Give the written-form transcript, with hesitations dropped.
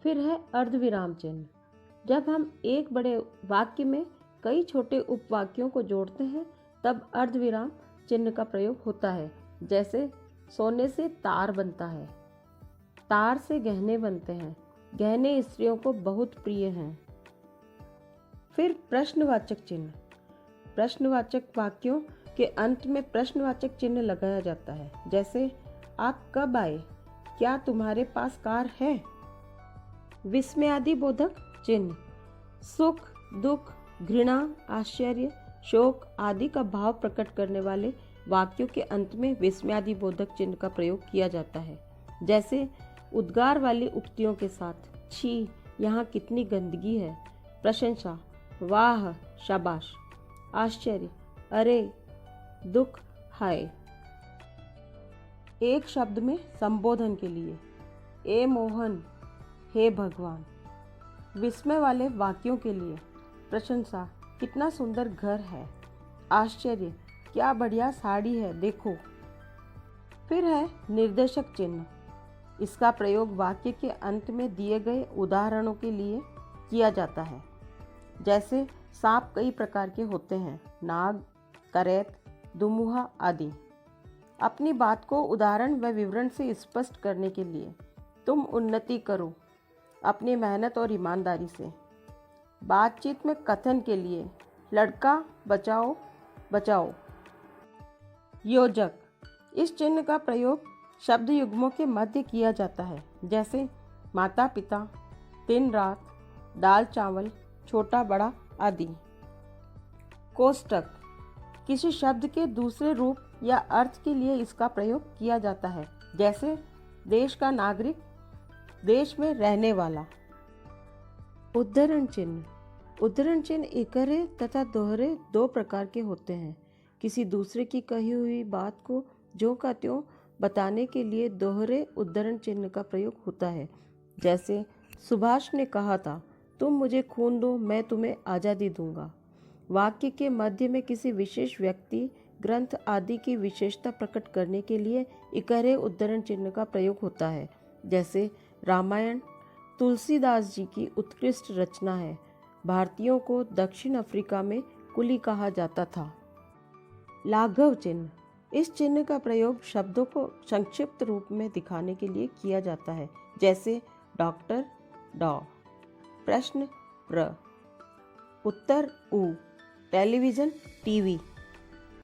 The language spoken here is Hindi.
फिर है अर्धविराम चिन्ह। जब हम एक बड़े वाक्य में कई छोटे उपवाक्यों को जोड़ते हैं तब अर्धविराम चिन्ह का प्रयोग होता है। जैसे सोने से तार बनता है, तार से गहने बनते हैं, गहने स्त्रियों को बहुत प्रिय हैं। फिर प्रश्नवाचक चिन्ह। प्रश्नवाचक वाक्यों के अंत में प्रश्नवाचक चिन्ह लगाया जाता है। जैसे आप कब आए, क्या तुम्हारे पास कार है। विस्मयादिबोधक चिन्ह। सुख, दुख, घृणा, आश्चर्य, शोक आदि का भाव प्रकट करने वाले वाक्यों के अंत में विस्मयादिबोधक चिन्ह का प्रयोग किया जाता है। जैसे उद्गार वाली उक्तियों के साथ, छी यहाँ कितनी गंदगी है। प्रशंसा, वाह शाबाश। आश्चर्य, अरे, दुख, हाय। एक शब्द में संबोधन के लिए, ए मोहन, हे भगवान। विस्मय वाले वाक्यों के लिए, प्रशंसा, कितना सुंदर घर है। आश्चर्य, क्या बढ़िया साड़ी है, देखो। फिर है निर्देशक चिन्ह। इसका प्रयोग वाक्य के अंत में दिए गए उदाहरणों के लिए किया जाता है। जैसे सांप कई प्रकार के होते हैं, नाग, करैत, दुमुहा आदि। अपनी बात को उदाहरण व विवरण से स्पष्ट करने के लिए, तुम उन्नति करो अपनी मेहनत और ईमानदारी से। बातचीत में कथन के लिए, लड़का बचाओ बचाओ। योजक। इस चिन्ह का प्रयोग शब्द युग्मों के मध्य किया जाता है। जैसे माता पिता, दिन रात, दाल चावल, छोटा बड़ा आदि। कोष्टक। किसी शब्द के दूसरे रूप या अर्थ के लिए इसका प्रयोग किया जाता है। जैसे देश का नागरिक, देश में रहने वाला। उद्धरण चिन्ह। उद्धरण चिन्ह एकहरे तथा दोहरे दो प्रकार के होते हैं। किसी दूसरे की कही हुई बात को ज्यों का त्यों बताने के लिए दोहरे उद्धरण चिन्ह का प्रयोग होता है। जैसे सुभाष ने कहा था, तुम मुझे खून दो, मैं तुम्हें आज़ादी दूंगा। वाक्य के मध्य में किसी विशेष व्यक्ति, ग्रंथ आदि की विशेषता प्रकट करने के लिए इकहरे उद्धरण चिन्ह का प्रयोग होता है। जैसे रामायण तुलसीदास जी की उत्कृष्ट रचना है। भारतीयों को दक्षिण अफ्रीका में कुली कहा जाता था। लाघव चिन्ह। इस चिन्ह का प्रयोग शब्दों को संक्षिप्त रूप में दिखाने के लिए किया जाता है। जैसे डॉक्टर, डॉ, प्रश्न, प्र, उत्तर, उ, टेलीविज़न, टीवी।